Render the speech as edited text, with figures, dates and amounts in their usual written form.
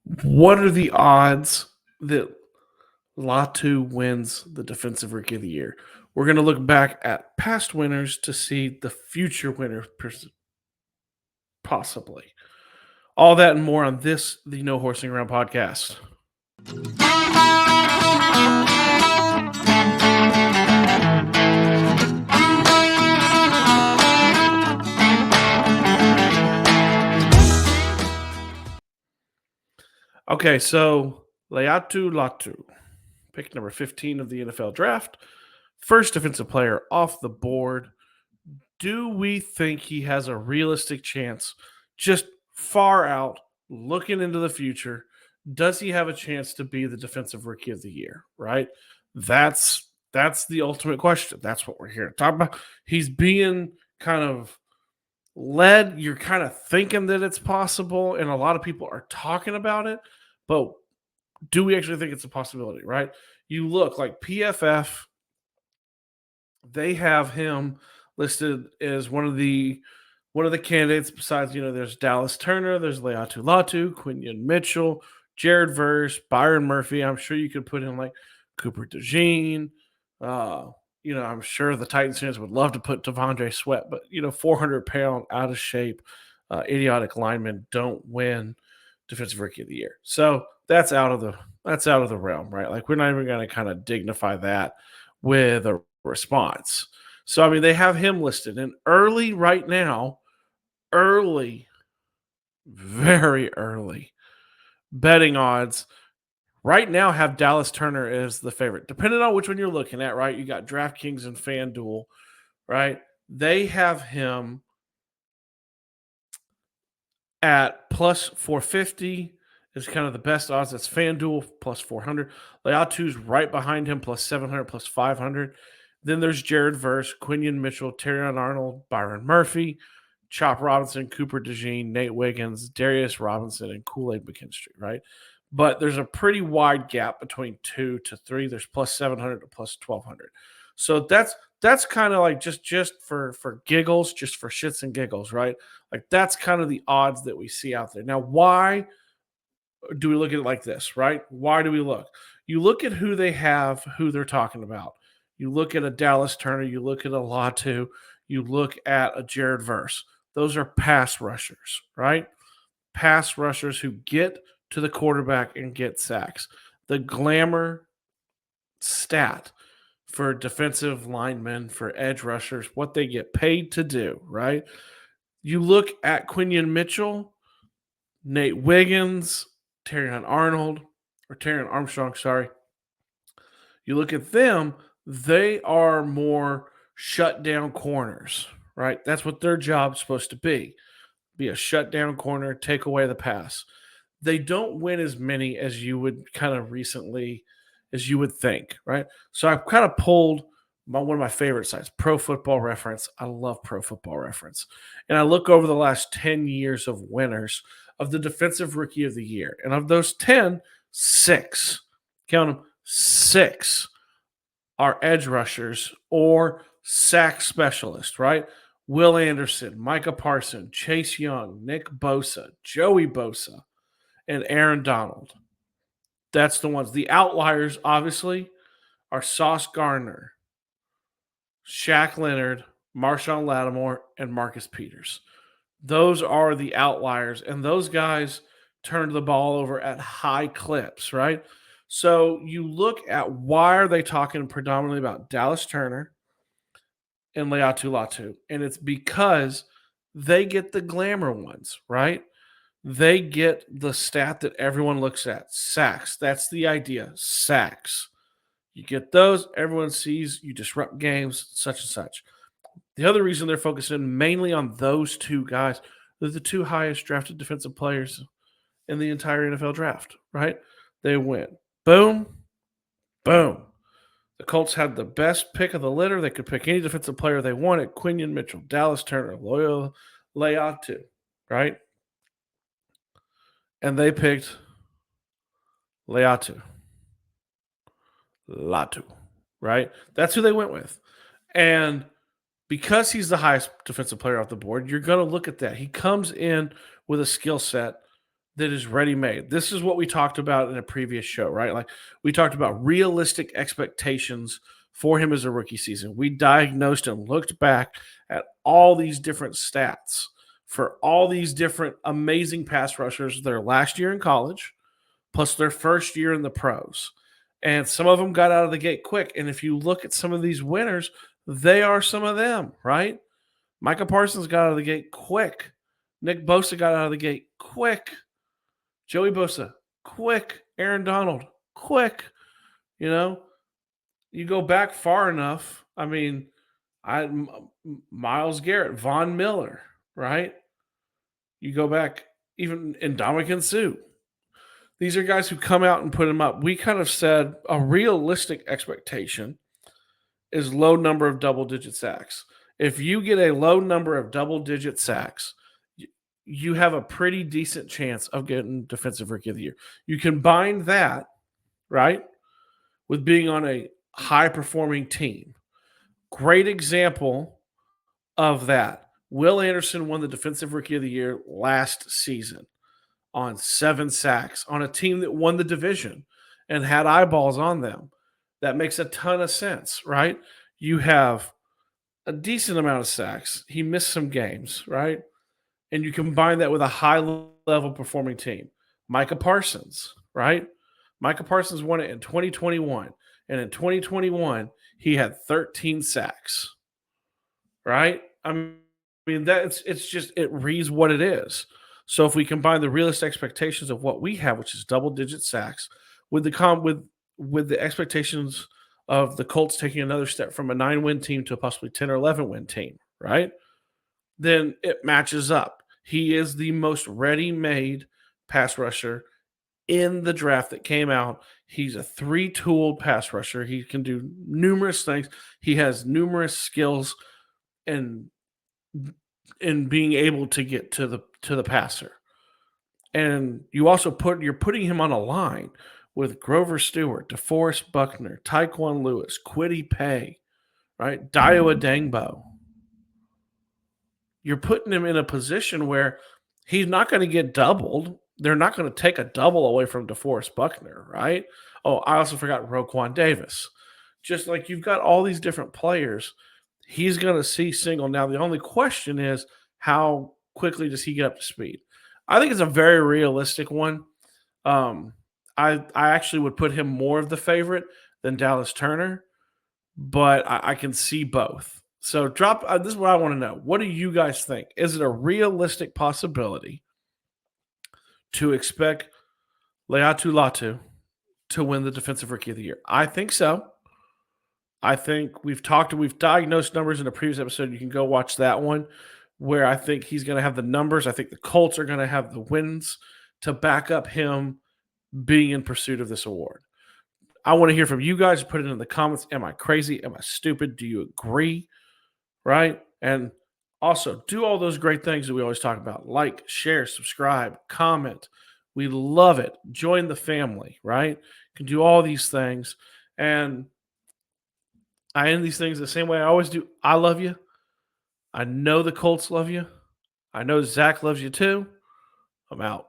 What are the odds that Latu wins the Defensive Rookie of the Year? We're going to look back at past winners to see the future winner possibly. All that and more on this, the No Horsing Around podcast. Okay, so Laiatu Latu, pick number 15 of the NFL draft, first defensive player off the board. Do we think he has a realistic chance, just far out, looking into the future? Does he have a chance to be the defensive rookie of the year? Right? That's the ultimate question. That's what we're here to talk about. He's being kind of led. You're kind of thinking that it's possible, and a lot of people are talking about it, but do we actually think it's a possibility? Right? You look like PFF, they have him listed as one of the candidates. Besides, there's Dallas Turner, there's Laiatu Latu, Quinion Mitchell, Jared Verse, Byron Murphy. I'm sure you could put in like Cooper DeJean. I'm sure the Titans fans would love to put Devondre Sweat, but 400-pound, out of shape, idiotic linemen don't win Defensive Rookie of the Year. So that's out of the realm, right? Like, we're not even going to kind of dignify that with a response. So, I mean, they have him listed and early right now, very early betting odds right now have Dallas Turner as the favorite, depending on which one you're looking at, right? You got DraftKings and FanDuel, right? They have him at plus 450 is kind of the best odds. That's FanDuel plus 400. Laiatu's right behind him, plus 700, plus 500. Then there's Jared Verse, Quinion Mitchell, Terrion Arnold, Byron Murphy, Chop Robinson, Cooper DeJean, Nate Wiggins, Darius Robinson, and Kool-Aid McKinstry, right? But there's a pretty wide gap between 2 to 3. There's plus 700 to plus 1,200. So that's kind of like just for giggles, just for shits and giggles, right? Like, that's kind of the odds that we see out there. Now, why do we look at it like this, right? Why do we look? You look at who they have, who they're talking about. You look at a Dallas Turner, you look at a Latu, you look at a Jared Verse. Those are pass rushers, right? Pass rushers who get to the quarterback and get sacks. The glamour stat for defensive linemen, for edge rushers, what they get paid to do, right? You look at Quinion Mitchell, Nate Wiggins, Terrion Armstrong, sorry. You look at them, they are more shutdown corners, right? That's what their job's supposed to be a shutdown corner, take away the pass. They don't win as many as you would kind of recently as you would think, right? So I've kind of pulled one of my favorite sites, Pro Football Reference. I love Pro Football Reference. And I look over the last 10 years of winners of the Defensive Rookie of the Year. And of those 10, 6, count them, 6 are edge rushers or sack specialists, right? Will Anderson, Micah Parson, Chase Young, Nick Bosa, Joey Bosa, and Aaron Donald. That's the ones. The outliers, obviously, are Sauce Gardner, Shaq Leonard, Marshawn Lattimore, and Marcus Peters. Those are the outliers, and those guys turned the ball over at high clips, right? So you look at, why are they talking predominantly about Dallas Turner and Laiatu Latu? And it's because they get the glamour ones, right? They get the stat that everyone looks at, sacks. That's the idea, sacks. You get those, everyone sees, you disrupt games, such and such. The other reason they're focusing mainly on those two guys, they're the two highest drafted defensive players in the entire NFL draft, right? They win. Boom, boom. The Colts had the best pick of the litter. They could pick any defensive player they wanted. Quinion Mitchell, Dallas Turner, Loyal Laiatu, right? And they picked Laiatu Latu, right? That's who they went with. And because he's the highest defensive player off the board, you're going to look at that. He comes in with a skill set that is ready made. This is what we talked about in a previous show, right? Like we talked about realistic expectations for him as a rookie season. We diagnosed and looked back at all these different stats for all these different amazing pass rushers their last year in college, plus their first year in the pros. And some of them got out of the gate quick. And if you look at some of these winners, they are some of them, right? Micah Parsons got out of the gate quick. Nick Bosa got out of the gate quick. Joey Bosa, quick. Aaron Donald, quick. You know, you go back far enough. I mean, Miles Garrett, Von Miller, right? You go back even in Dominican Sue. These are guys who come out and put them up. We kind of said a realistic expectation is low number of double digit sacks. If you get a low number of double digit sacks, you have a pretty decent chance of getting defensive rookie of the year. You combine that, right, with being on a high performing team. Great example of that. Will Anderson won the defensive rookie of the year last season on 7 sacks on a team that won the division and had eyeballs on them. That makes a ton of sense, right? You have a decent amount of sacks. He missed some games, right? And you combine that with a high level performing team. Micah Parsons, right? Micah Parsons won it in 2021. And in 2021, he had 13 sacks, right? I mean, it's just, it reads what it is. So if we combine the realistic expectations of what we have, which is double digit sacks, with the expectations of the Colts taking another step from a 9-win team to a possibly 10 or 11-win team, right? Then it matches up. He is the most ready-made pass rusher in the draft that came out. He's a 3-tooled pass rusher. He can do numerous things. He has numerous skills and in being able to get to the passer. And you're putting him on a line with Grover Stewart, DeForest Buckner, Tyquan Lewis, Kwity Paye, right? Dio Adangbo. You're putting him in a position where he's not going to get doubled. They're not going to take a double away from DeForest Buckner, right? Oh, I also forgot Roquan Davis. Just like you've got all these different players, he's going to see single. Now, the only question is how quickly does he get up to speed? I think it's a very realistic one. Um, I actually would put him more of the favorite than Dallas Turner, but I can see both. So drop. This is what I want to know. What do you guys think? Is it a realistic possibility to expect Laiatu Latu to win the Defensive Rookie of the Year? I think so. I think we've diagnosed numbers in a previous episode. You can go watch that one where I think he's going to have the numbers. I think the Colts are going to have the wins to back up him being in pursuit of this award. I want to hear from you guys. Put it in the comments. Am I crazy? Am I stupid? Do you agree? Right? And also do all those great things that we always talk about. Like, share, subscribe, comment. We love it. Join the family, right? You can do all these things. And I end these things the same way I always do. I love you. I know the Colts love you. I know Zach loves you too. I'm out.